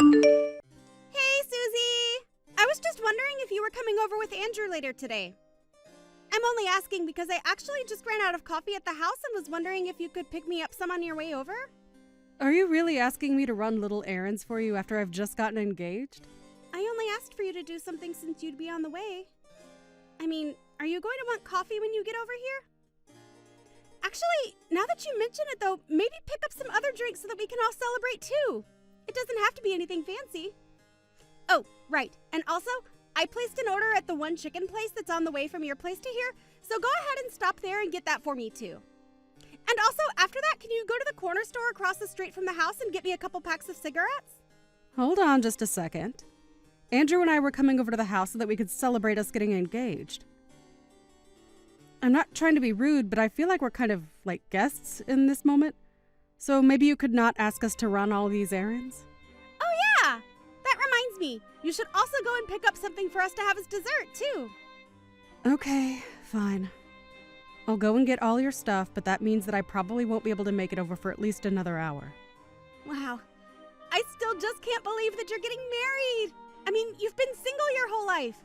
Hey, Susie! I was just wondering if you were coming over with Andrew later today. I'm only asking because I actually just ran out of coffee at the house and was wondering if you could pick me up some on your way over. Are you really asking me to run little errands for you after I've just gotten engaged? I only asked for you to do something since you'd be on the way. I mean, are you going to want coffee when you get over here? Actually, now that you mention it though, maybe pick up some other drinks so that we can all celebrate too. It doesn't have to be anything fancy. Oh, right. And also, I placed an order at the one chicken place that's on the way from your place to here, so go ahead and stop there and get that for me too. And also, after that, can you go to the corner store across the street from the house and get me a couple packs of cigarettes? Hold on just a second. Andrew and I were coming over to the house so that we could celebrate us getting engaged. I'm not trying to be rude, but I feel like we're kind of like guests in this moment. So maybe you could not ask us to run all these errands? Oh yeah! That reminds me. You should also go and pick up something for us to have as dessert too. Okay, fine. I'll go and get all your stuff, but that means that I probably won't be able to make it over for at least another hour. Wow. I still just can't believe that you're getting married. I mean, you've been single your whole life.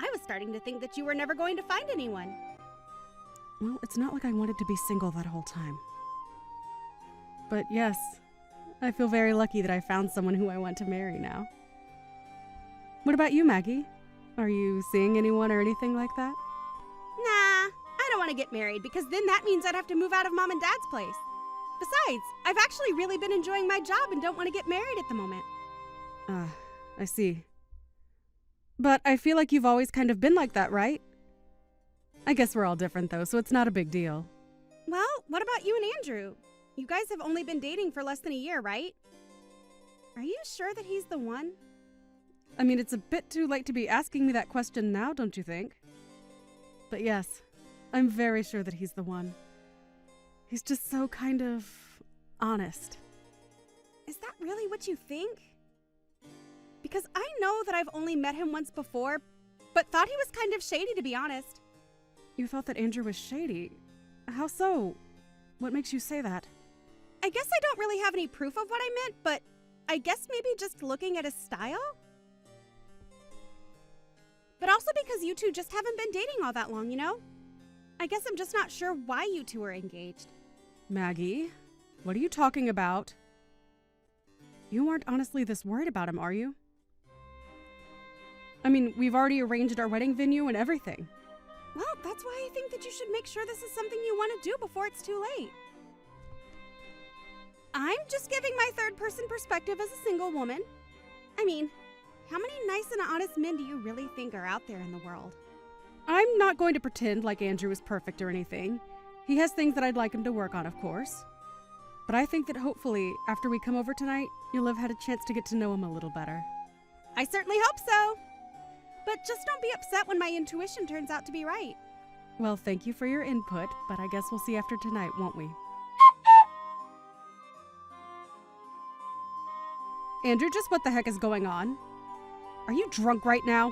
I was starting to think that you were never going to find anyone. Well, it's not like I wanted to be single that whole time. But yes, I feel very lucky that I found someone who I want to marry now. What about you, Maggie? Are you seeing anyone or anything like that? Nah, I don't want to get married because then that means I'd have to move out of Mom and Dad's place. Besides, I've actually really been enjoying my job and don't want to get married at the moment. I see. But I feel like you've always kind of been like that, right? I guess we're all different though, so it's not a big deal. Well, what about you and Andrew? You guys have only been dating for less than a year, right? Are you sure that he's the one? I mean, it's a bit too late to be asking me that question now, don't you think? But yes, I'm very sure that he's the one. He's just so kind of honest. Is that really what you think? Because I know that I've only met him once before, but thought he was kind of shady, to be honest. You thought that Andrew was shady? How so? What makes you say that? I guess I don't really have any proof of what I meant, but I guess maybe just looking at his style? But also because you two just haven't been dating all that long, you know? I guess I'm just not sure why you two are engaged. Maggie, what are you talking about? You aren't honestly this worried about him, are you? I mean, we've already arranged our wedding venue and everything. Well, that's why I think that you should make sure this is something you want to do before it's too late. I'm just giving my third-person perspective as a single woman. I mean, how many nice and honest men do you really think are out there in the world? I'm not going to pretend like Andrew is perfect or anything. He has things that I'd like him to work on, of course. But I think that hopefully, after we come over tonight, you'll have had a chance to get to know him a little better. I certainly hope so. But just don't be upset when my intuition turns out to be right. Well, thank you for your input, but I guess we'll see after tonight, won't we? Andrew, just what the heck is going on? Are you drunk right now?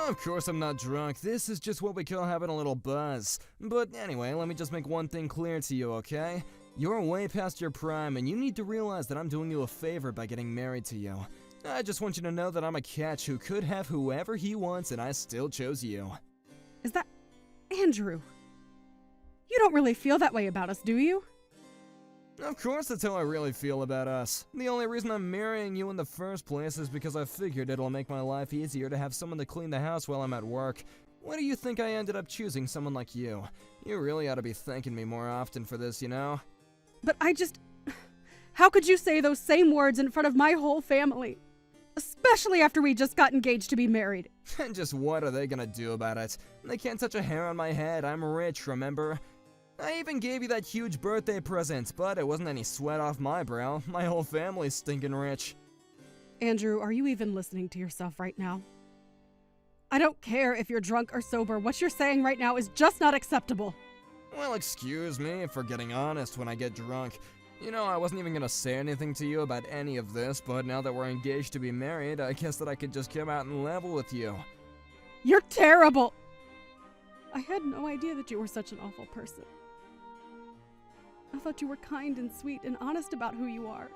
Of course I'm not drunk. This is just what we call having a little buzz. But anyway, let me just make one thing clear to you, okay? You're way past your prime, and you need to realize that I'm doing you a favor by getting married to you. I just want you to know that I'm a catch who could have whoever he wants, and I still chose you. Is that... Andrew? You don't really feel that way about us, do you? Of course that's how I really feel about us. The only reason I'm marrying you in the first place is because I figured it'll make my life easier to have someone to clean the house while I'm at work. Why do you think I ended up choosing someone like you? You really ought to be thanking me more often for this, you know? But I just... How could you say those same words in front of my whole family? Especially after we just got engaged to be married. And just what are they gonna do about it? They can't touch a hair on my head. I'm rich, remember? I even gave you that huge birthday present, but it wasn't any sweat off my brow. My whole family's stinking rich. Andrew, are you even listening to yourself right now? I don't care if you're drunk or sober. What you're saying right now is just not acceptable. Well, excuse me for getting honest when I get drunk. You know, I wasn't even gonna say anything to you about any of this, but now that we're engaged to be married, I guess that I could just come out and level with you. You're terrible! I had no idea that you were such an awful person. I thought you were kind and sweet and honest about who you are.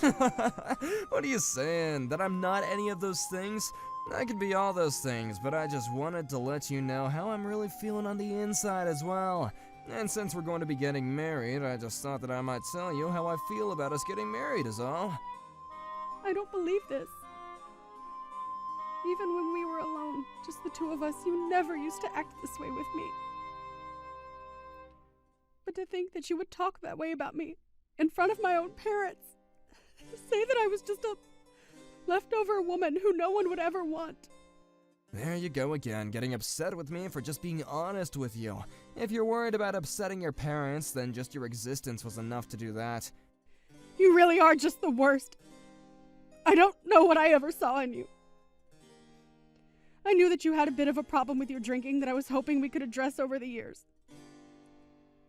What are you saying? That I'm not any of those things? I could be all those things, but I just wanted to let you know how I'm really feeling on the inside as well. And since we're going to be getting married, I just thought that I might tell you how I feel about us getting married is all. I don't believe this. Even when we were alone, just the two of us, you never used to act this way with me. But to think that you would talk that way about me in front of my own parents, say that I was just a leftover woman who no one would ever want. There you go again, getting upset with me for just being honest with you. If you're worried about upsetting your parents, then just your existence was enough to do that. You really are just the worst. I don't know what I ever saw in you. I knew that you had a bit of a problem with your drinking that I was hoping we could address over the years.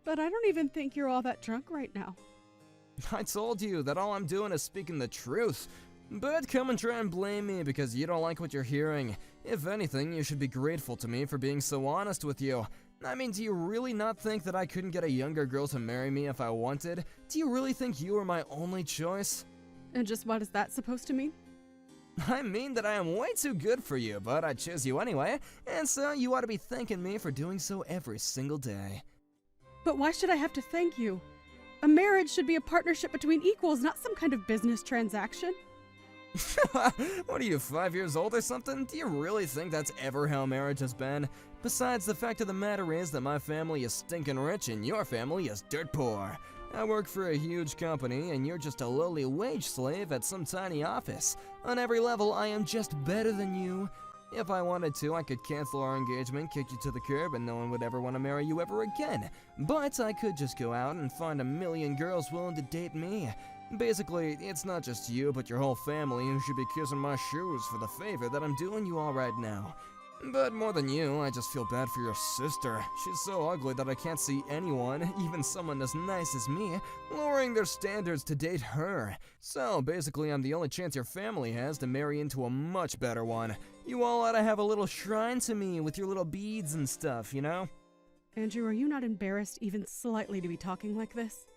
But I don't even think you're all that drunk right now. I told you that all I'm doing is speaking the truth. But come and try and blame me because you don't like what you're hearing. If anything, you should be grateful to me for being so honest with you. I mean, do you really not think that I couldn't get a younger girl to marry me if I wanted? Do you really think you were my only choice? And just what is that supposed to mean? I mean that I am way too good for you, but I chose you anyway, and so you ought to be thanking me for doing so every single day. But why should I have to thank you? A marriage should be a partnership between equals, not some kind of business transaction. What are you, 5 years old or something? Do you really think that's ever how marriage has been? Besides, the fact of the matter is that my family is stinking rich and your family is dirt poor. I work for a huge company and you're just a lowly wage slave at some tiny office. On every level, I am just better than you. If I wanted to, I could cancel our engagement, kick you to the curb, and no one would ever want to marry you ever again. But I could just go out and find a million girls willing to date me. Basically, it's not just you, but your whole family who should be kissing my shoes for the favor that I'm doing you all right now. But more than you, I just feel bad for your sister. She's so ugly that I can't see anyone, even someone as nice as me, lowering their standards to date her. So basically, I'm the only chance your family has to marry into a much better one. You all ought to have a little shrine to me with your little beads and stuff, you know? Andrew, are you not embarrassed even slightly to be talking like this?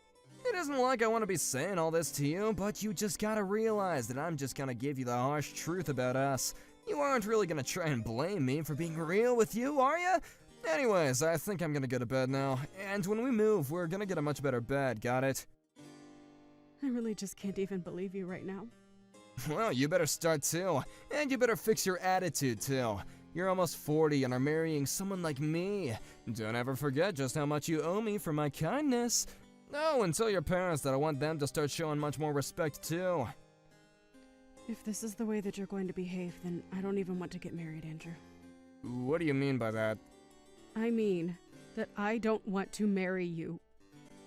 It isn't like I want to be saying all this to you, but you just gotta realize that I'm just gonna give you the harsh truth about us. You aren't really gonna try and blame me for being real with you, are ya? Anyways, I think I'm gonna go to bed now, and when we move, we're gonna get a much better bed, got it? I really just can't even believe you right now. Well, you better start too, and you better fix your attitude too. You're almost 40 and are marrying someone like me. Don't ever forget just how much you owe me for my kindness. Oh, and tell your parents that I want them to start showing much more respect too. If this is the way that you're going to behave, then I don't even want to get married, Andrew. What do you mean by that? I mean that I don't want to marry you.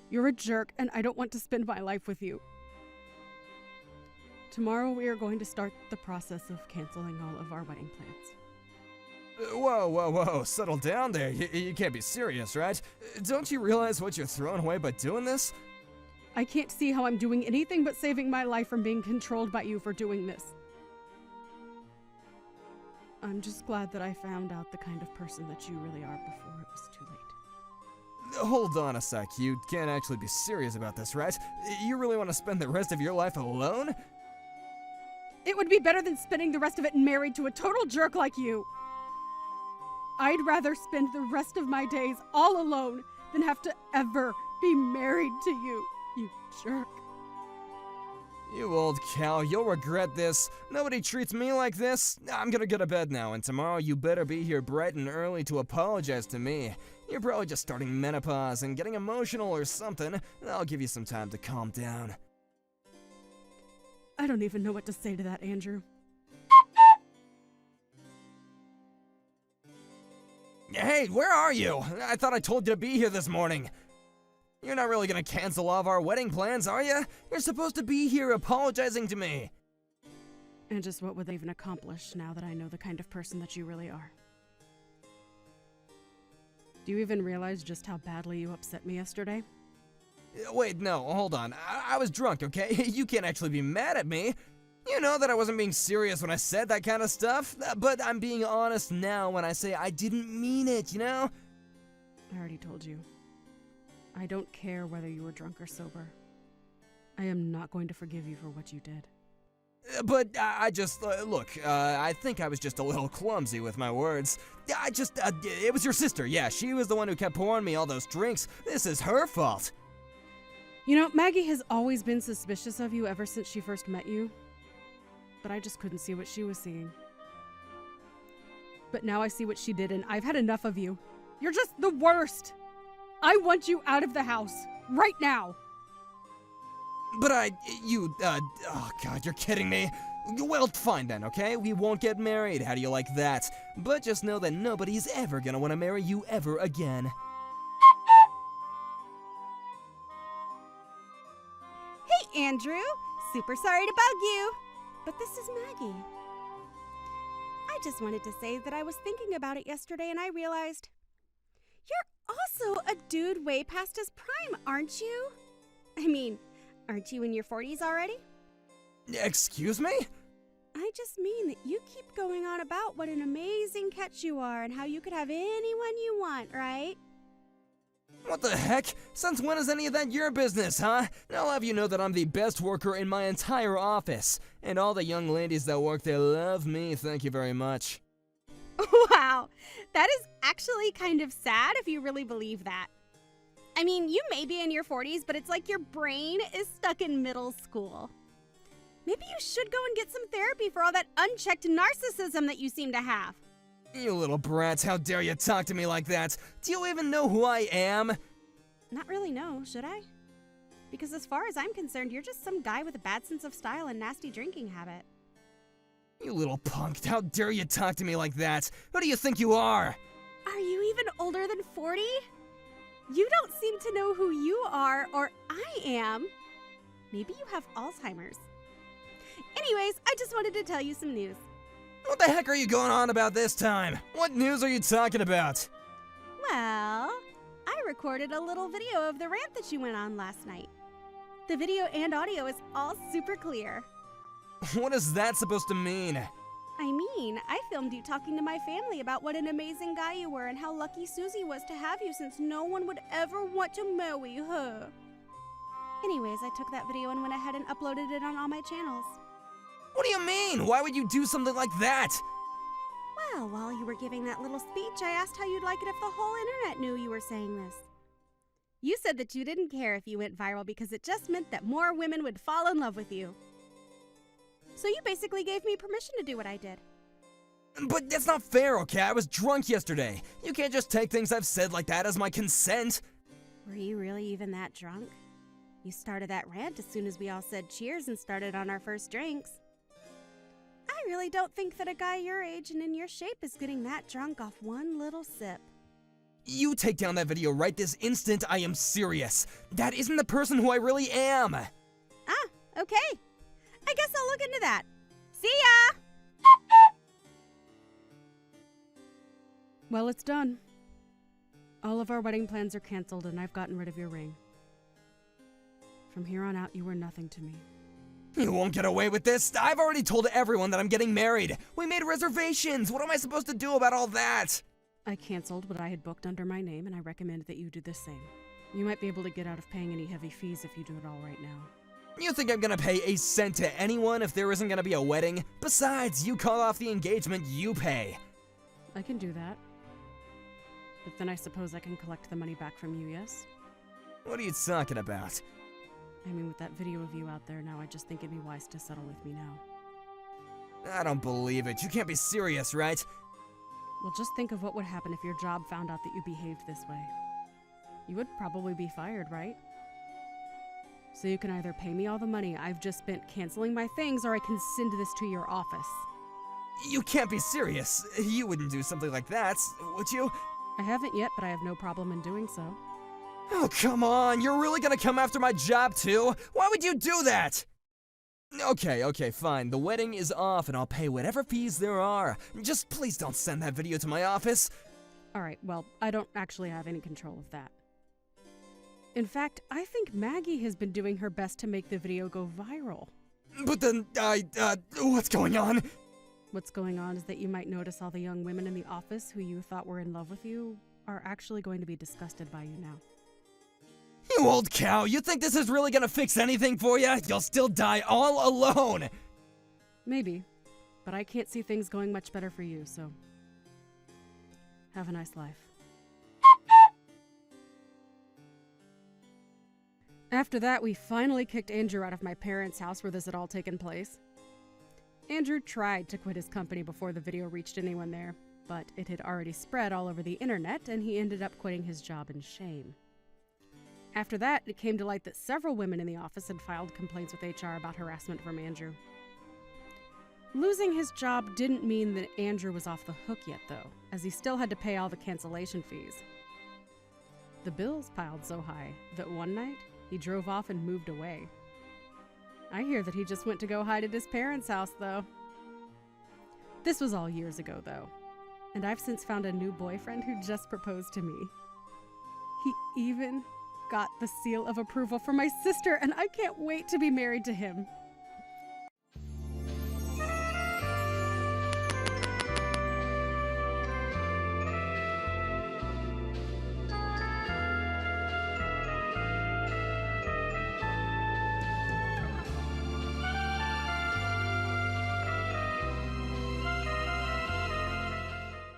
You're a jerk, and I don't want to spend my life with you. Tomorrow we are going to start the process of canceling all of our wedding plans. Whoa, settle down there. You can't be serious, right? Don't you realize what you're throwing away by doing this? I can't see how I'm doing anything but saving my life from being controlled by you for doing this. I'm just glad that I found out the kind of person that you really are before it was too late. Hold on a sec, you can't actually be serious about this, right? You really want to spend the rest of your life alone? It would be better than spending the rest of it married to a total jerk like you. I'd rather spend the rest of my days all alone than have to ever be married to you, you jerk. You old cow, you'll regret this. Nobody treats me like this. I'm gonna go to bed now, and tomorrow you better be here bright and early to apologize to me. You're probably just starting menopause and getting emotional or something. I'll give you some time to calm down. I don't even know what to say to that, Andrew. Hey, where are you? I thought I told you to be here this morning. You're not really gonna cancel all of our wedding plans, are you? You're supposed to be here apologizing to me. And just what would they even accomplish now that I know the kind of person that you really are? Do you even realize just how badly you upset me yesterday? Wait, no, hold on. I was drunk, okay? You can't actually be mad at me. You know that I wasn't being serious when I said that kind of stuff, but I'm being honest now when I say I didn't mean it, you know? I already told you. I don't care whether you were drunk or sober. I am not going to forgive you for what you did. But I just, look, I think I was just a little clumsy with my words. It was your sister, yeah, she was the one who kept pouring me all those drinks. This is her fault. You know, Maggie has always been suspicious of you ever since she first met you. But I just couldn't see what she was seeing. But now I see what she did, and I've had enough of you. You're just the worst! I want you out of the house, right now! But oh god, you're kidding me. Well, fine then, okay? We won't get married, how do you like that? But just know that nobody's ever gonna want to marry you ever again. Hey, Andrew. Super sorry to bug you. But this is Maggie. I just wanted to say that I was thinking about it yesterday and I realized you're also a dude way past his prime, aren't you? I mean, aren't you in your 40s already? Excuse me? I just mean that you keep going on about what an amazing catch you are and how you could have anyone you want, right? What the heck? Since when is any of that your business, huh? I'll have you know that I'm the best worker in my entire office. And all the young ladies that work there love me, thank you very much. Wow, that is actually kind of sad if you really believe that. I mean, you may be in your 40s, but it's like your brain is stuck in middle school. Maybe you should go and get some therapy for all that unchecked narcissism that you seem to have. You little brats, how dare you talk to me like that? Do you even know who I am? Not really, no, should I? Because as far as I'm concerned, you're just some guy with a bad sense of style and nasty drinking habit. You little punk, how dare you talk to me like that? Who do you think you are? Are you even older than 40? You don't seem to know who you are, or I am. Maybe you have Alzheimer's. Anyways, I just wanted to tell you some news. What the heck are you going on about this time? What news are you talking about? Well, I recorded a little video of the rant that you went on last night. The video and audio is all super clear. What is that supposed to mean? I mean, I filmed you talking to my family about what an amazing guy you were and how lucky Susie was to have you since no one would ever want to marry her. Anyways, I took that video and went ahead and uploaded it on all my channels. What do you mean? Why would you do something like that? Well, while you were giving that little speech, I asked how you'd like it if the whole internet knew you were saying this. You said that you didn't care if you went viral because it just meant that more women would fall in love with you. So you basically gave me permission to do what I did. But that's not fair, okay? I was drunk yesterday. You can't just take things I've said like that as my consent. Were you really even that drunk? You started that rant as soon as we all said cheers and started on our first drinks. I really don't think that a guy your age and in your shape is getting that drunk off one little sip. You take down that video right this instant, I am serious. That isn't the person who I really am. Ah, okay. I guess I'll look into that. See ya! Well, it's done. All of our wedding plans are canceled, and I've gotten rid of your ring. From here on out, you were nothing to me. You won't get away with this. I've already told everyone that I'm getting married. We made reservations. What am I supposed to do about all that? I canceled what I had booked under my name, and I recommend that you do the same. You might be able to get out of paying any heavy fees if you do it all right now. You think I'm gonna pay a cent to anyone if there isn't gonna be a wedding? Besides, you call off the engagement, you pay. I can do that. But then I suppose I can collect the money back from you, yes? What are you talking about? I mean, with that video of you out there now, I just think it'd be wise to settle with me now. I don't believe it. You can't be serious, right? Well, just think of what would happen if your job found out that you behaved this way. You would probably be fired, right? So you can either pay me all the money I've just spent canceling my things, or I can send this to your office. You can't be serious. You wouldn't do something like that, would you? I haven't yet, but I have no problem in doing so. Oh, come on. You're really gonna come after my job, too? Why would you do that? Okay, fine. The wedding is off, and I'll pay whatever fees there are. Just please don't send that video to my office. Alright, well, I don't actually have any control of that. In fact, I think Maggie has been doing her best to make the video go viral. But then, what's going on? What's going on is that you might notice all the young women in the office who you thought were in love with you are actually going to be disgusted by you now. You old cow, you think this is really gonna fix anything for you? You'll still die all alone! Maybe, but I can't see things going much better for you, so have a nice life. After that, we finally kicked Andrew out of my parents' house where this had all taken place. Andrew tried to quit his company before the video reached anyone there, but it had already spread all over the internet, and he ended up quitting his job in shame. After that, it came to light that several women in the office had filed complaints with HR about harassment from Andrew. Losing his job didn't mean that Andrew was off the hook yet, though, as he still had to pay all the cancellation fees. The bills piled so high that one night, he drove off and moved away. I hear that he just went to go hide at his parents' house, though. This was all years ago, though, and I've since found a new boyfriend who just proposed to me. He even got the seal of approval from my sister, and I can't wait to be married to him.